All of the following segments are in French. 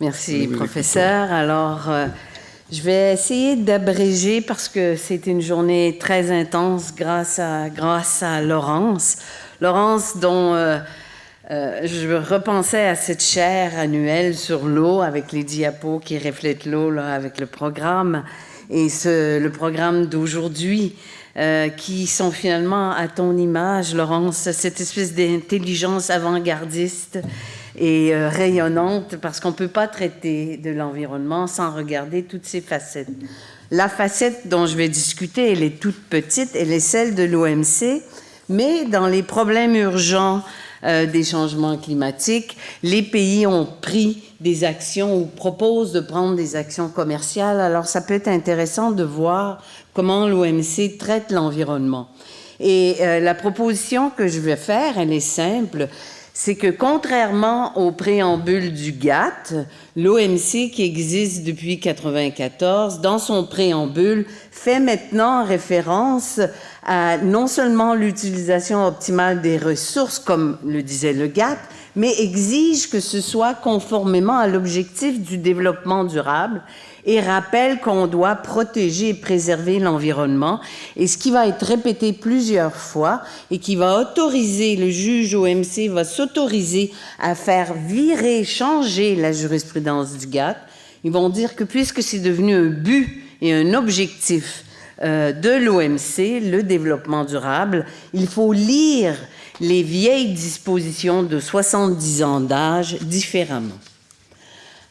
Merci, professeur. Alors, je vais essayer d'abréger parce que c'est une journée très intense grâce à Laurence. Laurence, dont je repensais à cette chaire annuelle sur l'eau avec les diapos qui reflètent l'eau là, avec le programme et le programme d'aujourd'hui qui sont finalement à ton image, Laurence, cette espèce d'intelligence avant-gardiste et rayonnante, parce qu'on ne peut pas traiter de l'environnement sans regarder toutes ses facettes. La facette dont je vais discuter, elle est toute petite, elle est celle de l'OMC, mais dans les problèmes urgents des changements climatiques, les pays ont pris des actions ou proposent de prendre des actions commerciales. Alors, ça peut être intéressant de voir comment l'OMC traite l'environnement. Et la proposition que je vais faire, elle est simple. C'est que contrairement au préambule du GATT, l'OMC qui existe depuis 1994, dans son préambule, fait maintenant référence à non seulement l'utilisation optimale des ressources, comme le disait le GATT, mais exige que ce soit conformément à l'objectif du développement durable et rappelle qu'on doit protéger et préserver l'environnement. Et ce qui va être répété plusieurs fois et qui va autoriser, le juge OMC va s'autoriser à faire changer la jurisprudence du GATT. Ils vont dire que puisque c'est devenu un but et un objectif de l'OMC, le développement durable, il faut lire les vieilles dispositions de 70 ans d'âge différemment.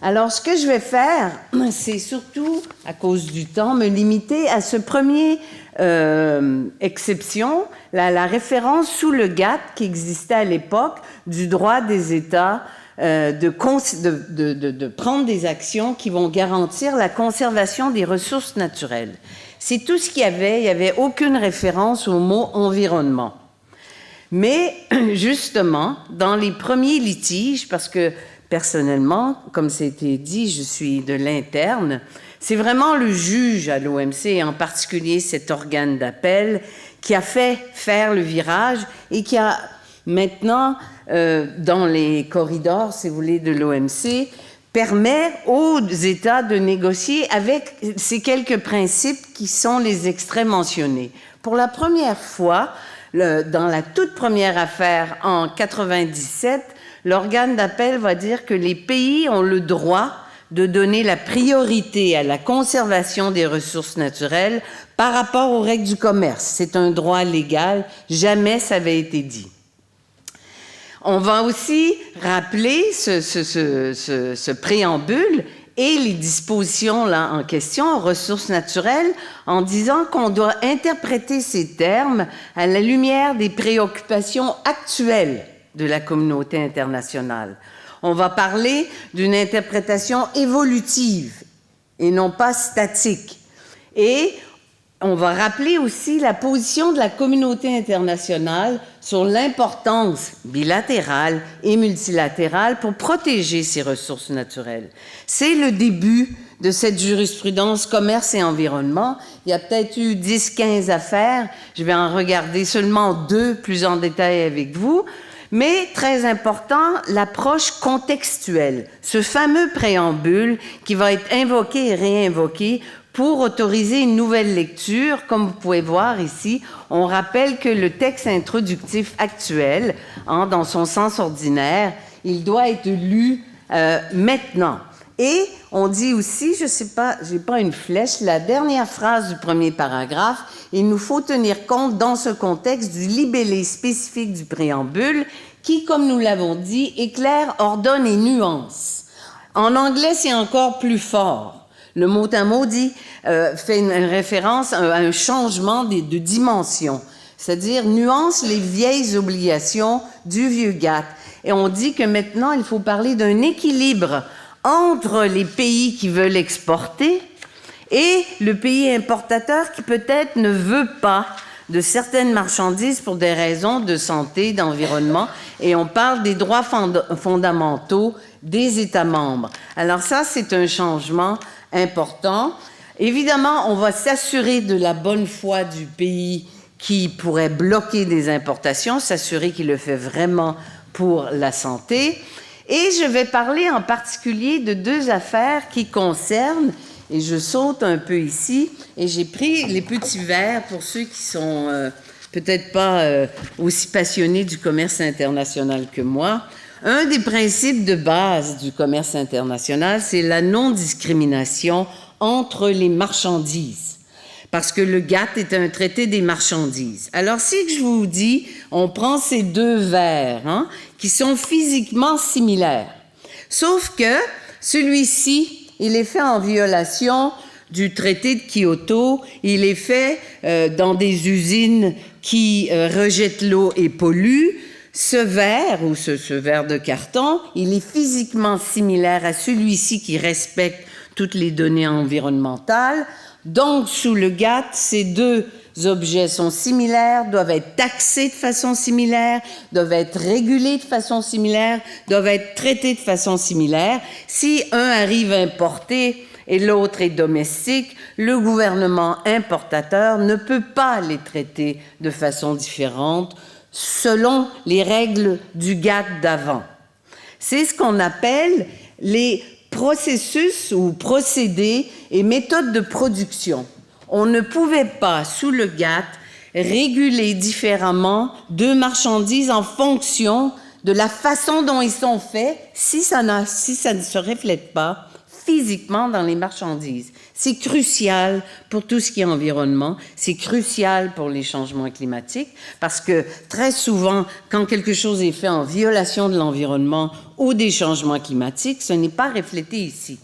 Alors, ce que je vais faire, c'est surtout, à cause du temps, me limiter à ce premier exception, la référence sous le GATT qui existait à l'époque du droit des États de prendre des actions qui vont garantir la conservation des ressources naturelles. C'est tout ce qu'il y avait. Il n'y avait aucune référence au mot « environnement ». Mais, justement, dans les premiers litiges, parce que personnellement, comme c'était dit, je suis de l'interne, c'est vraiment le juge à l'OMC, et en particulier cet organe d'appel, qui a fait faire le virage et qui a maintenant, dans les corridors, si vous voulez, de l'OMC, permet aux États de négocier avec ces quelques principes qui sont les extraits mentionnés. Pour la première fois, dans la toute première affaire en 1997, l'organe d'appel va dire que les pays ont le droit de donner la priorité à la conservation des ressources naturelles par rapport aux règles du commerce. C'est un droit légal, jamais ça avait été dit. On va aussi rappeler ce préambule et les dispositions là en question, ressources naturelles, en disant qu'on doit interpréter ces termes à la lumière des préoccupations actuelles de la communauté internationale. On va parler d'une interprétation évolutive et non pas statique. Et on va rappeler aussi la position de la communauté internationale sur l'importance bilatérale et multilatérale pour protéger ces ressources naturelles. C'est le début de cette jurisprudence commerce et environnement. Il y a peut-être eu 10-15 affaires. Je vais en regarder seulement 2 plus en détail avec vous. Mais, très important, l'approche contextuelle, ce fameux préambule qui va être invoqué et réinvoqué pour autoriser une nouvelle lecture. Comme vous pouvez voir ici, on rappelle que le texte introductif actuel, dans son sens ordinaire, il doit être lu maintenant. Et on dit aussi, je ne sais pas, je n'ai pas une flèche, la dernière phrase du premier paragraphe, il nous faut tenir compte dans ce contexte du libellé spécifique du préambule qui, comme nous l'avons dit, éclaire, ordonne et nuance. En anglais, c'est encore plus fort. Le mot à mot dit, fait une référence à un changement de dimension, c'est-à-dire nuance les vieilles obligations du vieux GATT. Et on dit que maintenant, il faut parler d'un équilibre entre les pays qui veulent exporter et le pays importateur qui peut-être ne veut pas de certaines marchandises pour des raisons de santé, d'environnement, et on parle des droits fondamentaux des États membres. Alors ça, c'est un changement important. Évidemment, on va s'assurer de la bonne foi du pays qui pourrait bloquer des importations, s'assurer qu'il le fait vraiment pour la santé. Et je vais parler en particulier de deux affaires qui concernent, et je saute un peu ici, et j'ai pris les petits verres pour ceux qui sont peut-être pas aussi passionnés du commerce international que moi. Un des principes de base du commerce international, c'est la non-discrimination entre les marchandises. Parce que le GATT est un traité des marchandises. Alors, si je vous dis, on prend ces deux verres, qui sont physiquement similaires, sauf que celui-ci, il est fait en violation du traité de Kyoto, il est fait dans des usines qui rejettent l'eau et polluent. Ce verre, ou ce verre de carton, il est physiquement similaire à celui-ci qui respecte toutes les données environnementales. Donc, sous le GATT, ces deux objets sont similaires, doivent être taxés de façon similaire, doivent être régulés de façon similaire, doivent être traités de façon similaire. Si un arrive importé et l'autre est domestique, le gouvernement importateur ne peut pas les traiter de façon différente selon les règles du GATT d'avant. C'est ce qu'on appelle les processus ou procédés et méthodes de production. On ne pouvait pas, sous le GATT, réguler différemment deux marchandises en fonction de la façon dont ils sont faits si ça ne se reflète pas physiquement dans les marchandises. C'est crucial pour tout ce qui est environnement, c'est crucial pour les changements climatiques, parce que très souvent, quand quelque chose est fait en violation de l'environnement ou des changements climatiques, ce n'est pas reflété ici.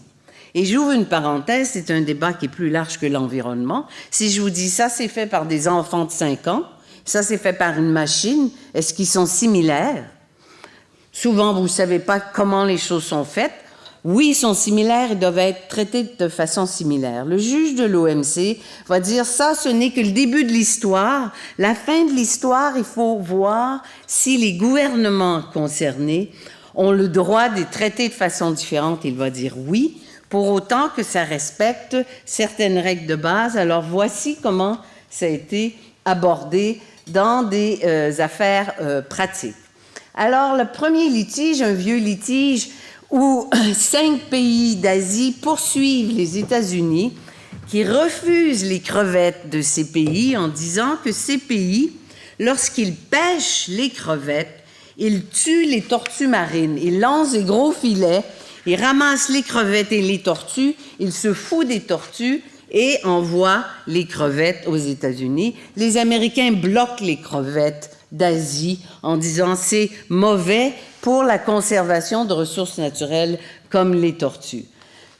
Et j'ouvre une parenthèse, c'est un débat qui est plus large que l'environnement. Si je vous dis ça, c'est fait par des enfants de 5 ans, ça c'est fait par une machine, est-ce qu'ils sont similaires? Souvent, vous ne savez pas comment les choses sont faites. Oui, ils sont similaires, ils doivent être traités de façon similaire. Le juge de l'OMC va dire ça, ce n'est que le début de l'histoire. La fin de l'histoire, il faut voir si les gouvernements concernés ont le droit de les traiter de façon différente. Il va dire oui, pour autant que ça respecte certaines règles de base. Alors voici comment ça a été abordé dans des affaires pratiques. Alors le premier litige, un vieux litige, où 5 pays d'Asie poursuivent les États-Unis qui refusent les crevettes de ces pays en disant que ces pays, lorsqu'ils pêchent les crevettes, ils tuent les tortues marines. Ils lancent des gros filets, ils ramassent les crevettes et les tortues, ils se foutent des tortues et envoient les crevettes aux États-Unis. Les Américains bloquent les crevettes d'Asie en disant c'est mauvais pour la conservation de ressources naturelles comme les tortues.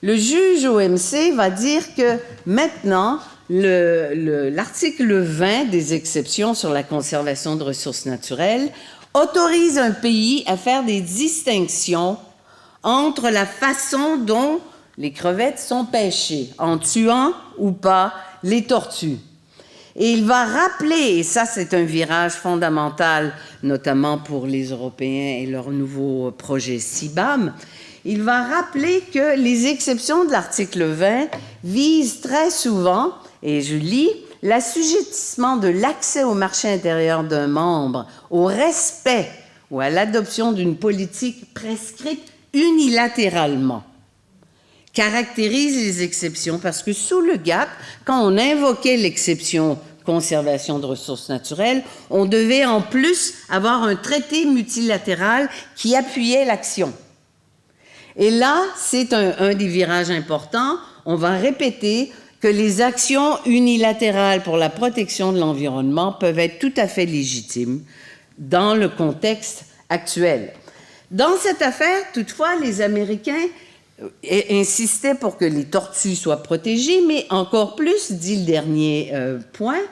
Le juge OMC va dire que maintenant, l'article 20 des exceptions sur la conservation de ressources naturelles autorise un pays à faire des distinctions entre la façon dont les crevettes sont pêchées, en tuant ou pas les tortues. Et il va rappeler, et ça c'est un virage fondamental, notamment pour les Européens et leur nouveau projet CBAM, il va rappeler que les exceptions de l'article 20 visent très souvent, et je lis, l'assujettissement de l'accès au marché intérieur d'un membre au respect ou à l'adoption d'une politique prescrite unilatéralement caractérise les exceptions parce que sous le GATT, quand on invoquait l'exception conservation de ressources naturelles, on devait en plus avoir un traité multilatéral qui appuyait l'action. Et là, c'est un des virages importants. On va répéter que les actions unilatérales pour la protection de l'environnement peuvent être tout à fait légitimes dans le contexte actuel. Dans cette affaire, toutefois, les Américains insistaient pour que les tortues soient protégées, mais encore plus, dit le dernier point,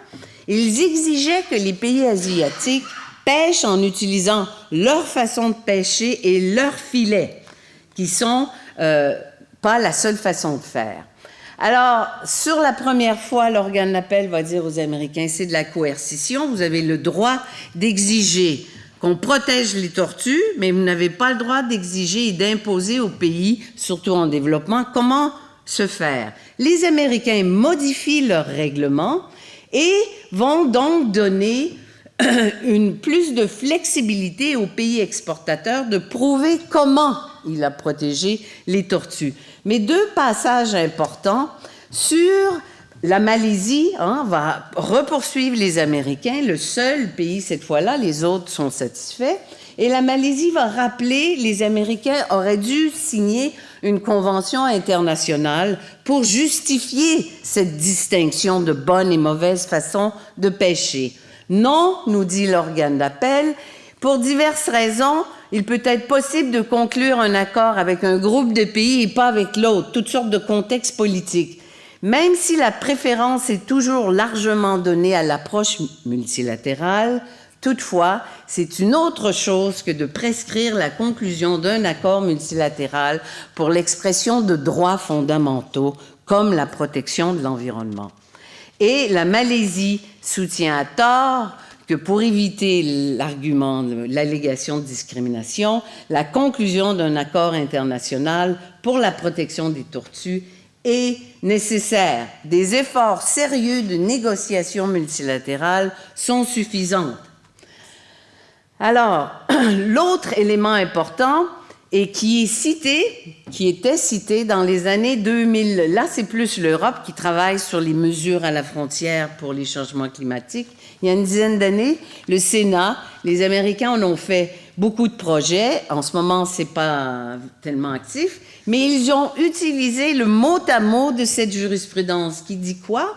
ils exigeaient que les pays asiatiques pêchent en utilisant leur façon de pêcher et leurs filets, qui sont pas la seule façon de faire. Alors, sur la première fois, l'organe d'appel va dire aux Américains, c'est de la coercition, vous avez le droit d'exiger qu'on protège les tortues, mais vous n'avez pas le droit d'exiger et d'imposer aux pays, surtout en développement, comment se faire. Les Américains modifient leur règlement et vont donc donner plus de flexibilité aux pays exportateurs de prouver comment il a protégé les tortues. Mais deux passages importants sur la Malaisie, va repoursuivre les Américains, le seul pays cette fois-là, les autres sont satisfaits, et la Malaisie va rappeler les Américains auraient dû signer une convention internationale pour justifier cette distinction de bonne et mauvaise façon de pêcher. Non, nous dit l'organe d'appel, pour diverses raisons, il peut être possible de conclure un accord avec un groupe de pays et pas avec l'autre, toutes sortes de contextes politiques. Même si la préférence est toujours largement donnée à l'approche multilatérale, toutefois, c'est une autre chose que de prescrire la conclusion d'un accord multilatéral pour l'expression de droits fondamentaux comme la protection de l'environnement. Et la Malaisie soutient à tort que pour éviter l'argument, l'allégation de discrimination, la conclusion d'un accord international pour la protection des tortues est nécessaire. Des efforts sérieux de négociation multilatérale sont suffisants. Alors, l'autre élément important et qui était cité dans les années 2000, là c'est plus l'Europe qui travaille sur les mesures à la frontière pour les changements climatiques. Il y a une dizaine d'années, le Sénat, les Américains en ont fait beaucoup de projets. En ce moment, ce n'est pas tellement actif, mais ils ont utilisé le mot à mot de cette jurisprudence qui dit quoi?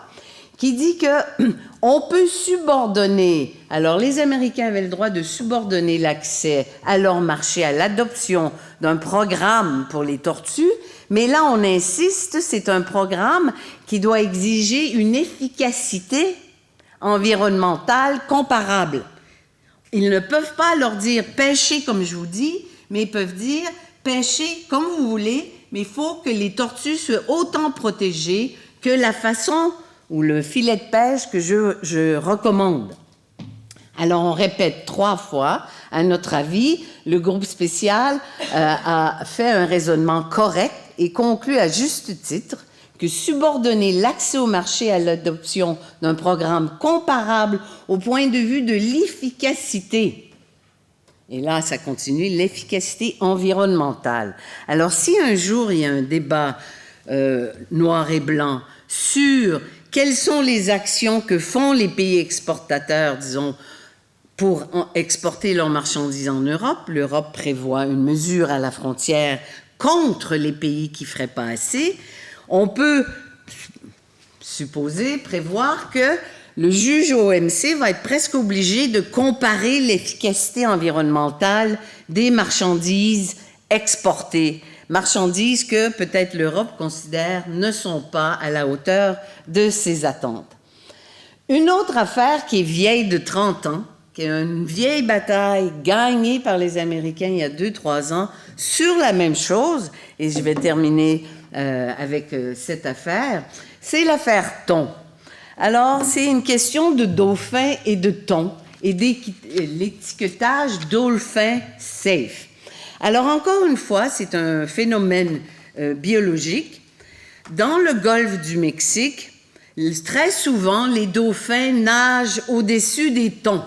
Qui dit qu'on peut subordonner, alors les Américains avaient le droit de subordonner l'accès à leur marché à l'adoption d'un programme pour les tortues, mais là on insiste, c'est un programme qui doit exiger une efficacité environnementale comparable. Ils ne peuvent pas leur dire pêchez comme je vous dis, mais ils peuvent dire pêchez comme vous voulez, mais il faut que les tortues soient autant protégées que la façon ou le filet de pêche que je recommande. Alors, on répète 3 fois. À notre avis, le groupe spécial a fait un raisonnement correct et conclut à juste titre que subordonner l'accès au marché à l'adoption d'un programme comparable au point de vue de l'efficacité, et là, ça continue, l'efficacité environnementale. Alors, si un jour, il y a un débat noir et blanc sur quelles sont les actions que font les pays exportateurs, disons, pour exporter leurs marchandises en Europe, l'Europe prévoit une mesure à la frontière contre les pays qui ne feraient pas assez. On peut prévoir que le juge OMC va être presque obligé de comparer l'efficacité environnementale des marchandises exportées, marchandises que peut-être l'Europe considère ne sont pas à la hauteur de ses attentes. Une autre affaire qui est vieille de 30 ans, qui est une vieille bataille gagnée par les Américains il y a 2-3 ans sur la même chose, et je vais terminer avec cette affaire, c'est l'affaire thon. Alors, c'est une question de dauphin et de thon et l'étiquetage Dolphin Safe. Alors, encore une fois, c'est un phénomène biologique. Dans le golfe du Mexique, très souvent, les dauphins nagent au-dessus des thons.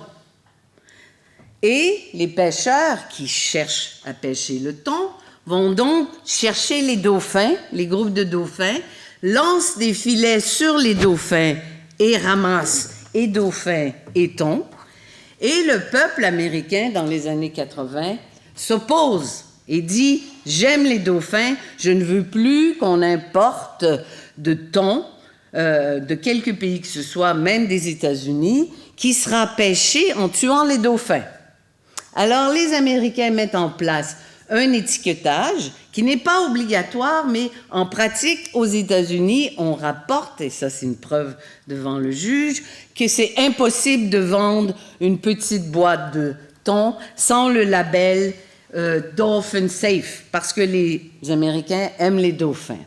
Et les pêcheurs qui cherchent à pêcher le thon vont donc chercher les dauphins, les groupes de dauphins, lancent des filets sur les dauphins et ramassent et dauphins et thons. Et le peuple américain, dans les années 80, s'oppose et dit « J'aime les dauphins, je ne veux plus qu'on importe de thon de quelque pays que ce soit, même des États-Unis, qui sera pêché en tuant les dauphins. » Alors, les Américains mettent en place un étiquetage qui n'est pas obligatoire, mais en pratique, aux États-Unis, on rapporte, et ça c'est une preuve devant le juge, que c'est impossible de vendre une petite boîte de thon sans le label Dolphin Safe, parce que les Américains aiment les dauphins.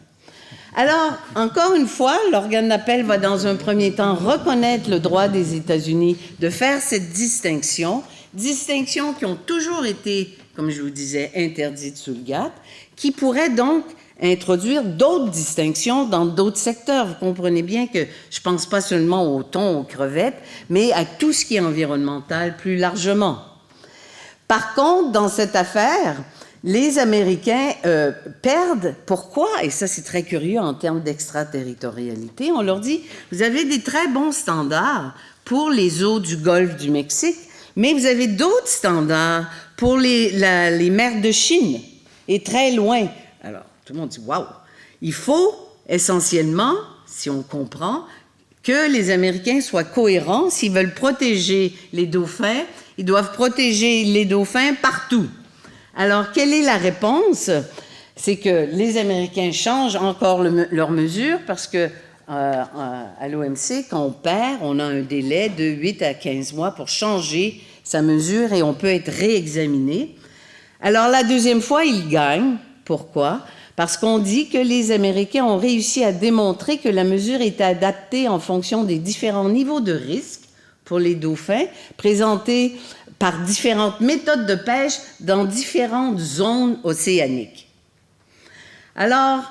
Alors, encore une fois, l'organe d'appel va dans un premier temps reconnaître le droit des États-Unis de faire cette distinction qui ont toujours été, comme je vous disais, interdites sous le GATT, qui pourrait donc introduire d'autres distinctions dans d'autres secteurs. Vous comprenez bien que je ne pense pas seulement au thon, aux crevettes, mais à tout ce qui est environnemental plus largement. Par contre, dans cette affaire, les Américains perdent. Pourquoi? Et ça, c'est très curieux en termes d'extraterritorialité. On leur dit, vous avez des très bons standards pour les eaux du golfe du Mexique, mais vous avez d'autres standards pour les mers de Chine, et très loin. Alors, tout le monde dit, waouh! Il faut essentiellement, si on comprend, que les Américains soient cohérents. S'ils veulent protéger les dauphins, ils doivent protéger les dauphins partout. Alors, quelle est la réponse? C'est que les Américains changent encore leurs mesures parce que à l'OMC, quand on perd, on a un délai de 8 à 15 mois pour changer sa mesure et on peut être réexaminé. Alors, la deuxième fois, ils gagnent. Pourquoi? Parce qu'on dit que les Américains ont réussi à démontrer que la mesure était adaptée en fonction des différents niveaux de risque pour les dauphins, présentés par différentes méthodes de pêche dans différentes zones océaniques. Alors,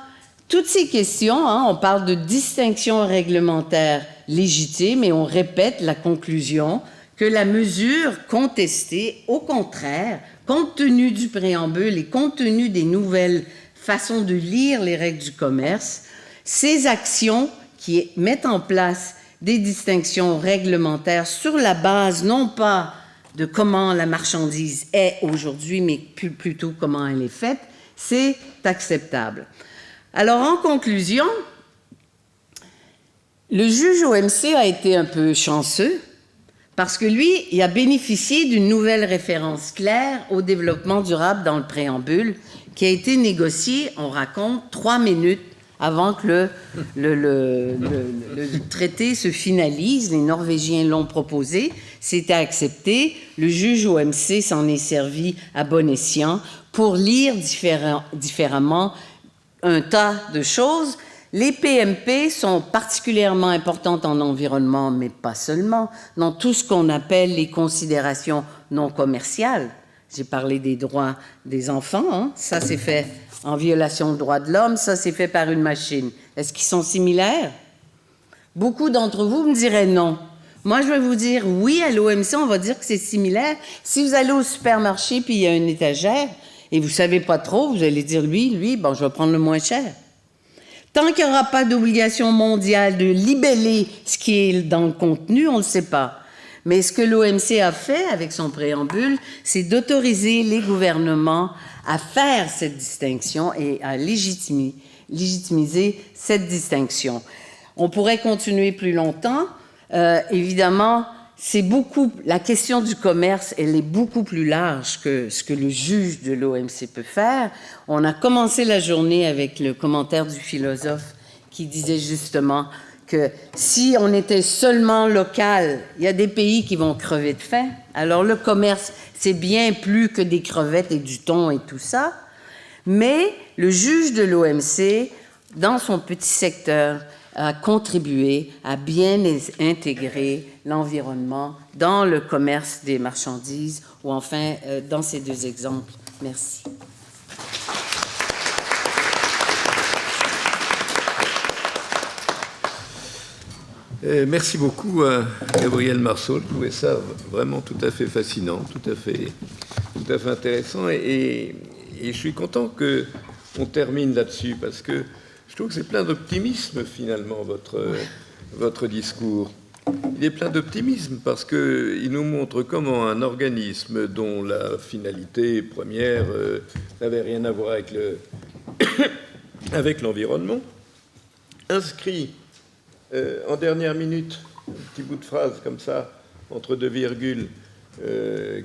toutes ces questions, on parle de distinction réglementaire légitime et on répète la conclusion que la mesure contestée, au contraire, compte tenu du préambule et compte tenu des nouvelles façons de lire les règles du commerce, ces actions qui mettent en place des distinctions réglementaires sur la base non pas de comment la marchandise est aujourd'hui, mais plutôt comment elle est faite, c'est acceptable. Alors, en conclusion, le juge OMC a été un peu chanceux parce que lui, il a bénéficié d'une nouvelle référence claire au développement durable dans le préambule qui a été négociée, on raconte, 3 minutes avant que le traité se finalise. Les Norvégiens l'ont proposé, c'était accepté. Le juge OMC s'en est servi à bon escient pour lire différemment un tas de choses. Les PMP sont particulièrement importantes en environnement, mais pas seulement, dans tout ce qu'on appelle les considérations non commerciales. J'ai parlé des droits des enfants, ça c'est fait en violation des droits de l'homme, ça c'est fait par une machine. Est-ce qu'ils sont similaires? Beaucoup d'entre vous me diraient non. Moi, je vais vous dire oui, à l'OMC, on va dire que c'est similaire. Si vous allez au supermarché puis il y a une étagère et vous ne savez pas trop, vous allez dire lui, bon, je vais prendre le moins cher. Tant qu'il n'y aura pas d'obligation mondiale de libeller ce qui est dans le contenu, on ne le sait pas. Mais ce que l'OMC a fait avec son préambule, c'est d'autoriser les gouvernements à faire cette distinction et à légitimiser cette distinction. On pourrait continuer plus longtemps. Évidemment, la question du commerce, elle est beaucoup plus large que ce que le juge de l'OMC peut faire. On a commencé la journée avec le commentaire du philosophe qui disait justement que si on était seulement local, il y a des pays qui vont crever de faim. Alors le commerce, c'est bien plus que des crevettes et du thon et tout ça. Mais le juge de l'OMC, dans son petit secteur, a contribué à bien intégrer l'environnement dans le commerce des marchandises, ou enfin dans ces deux exemples. Merci. Merci beaucoup, Gabriel Marceau. Je trouvais ça vraiment tout à fait fascinant, tout à fait intéressant. Et je suis content qu'on termine là-dessus, parce que je trouve que c'est plein d'optimisme, finalement, votre discours. Il est plein d'optimisme parce qu'il nous montre comment un organisme dont la finalité première n'avait rien à voir avec l'environnement, inscrit en dernière minute, un petit bout de phrase comme ça, entre deux virgules,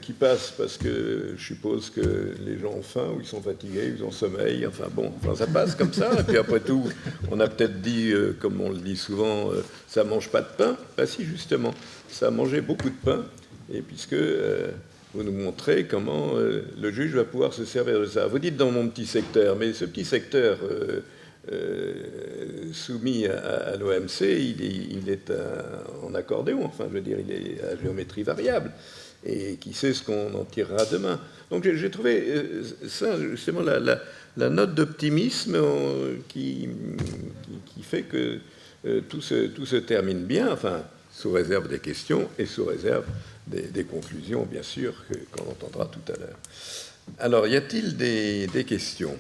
qui passe parce que je suppose que les gens ont faim, ou ils sont fatigués, ils ont sommeil, enfin ça passe comme ça. Et puis après tout, on a peut-être dit, comme on le dit souvent, ça mange pas de pain. Ben si, justement, ça a mangé beaucoup de pain, et puisque vous nous montrez comment le juge va pouvoir se servir de ça. Vous dites dans mon petit secteur, mais ce petit secteur soumis à l'OMC, il est en accordéon, enfin, je veux dire, il est à géométrie variable, et qui sait ce qu'on en tirera demain. Donc j'ai trouvé ça, justement, la note d'optimisme qui fait que tout se termine bien, enfin, sous réserve des questions et sous réserve des conclusions, bien sûr, qu'on entendra tout à l'heure. Alors, y a-t-il des questions ?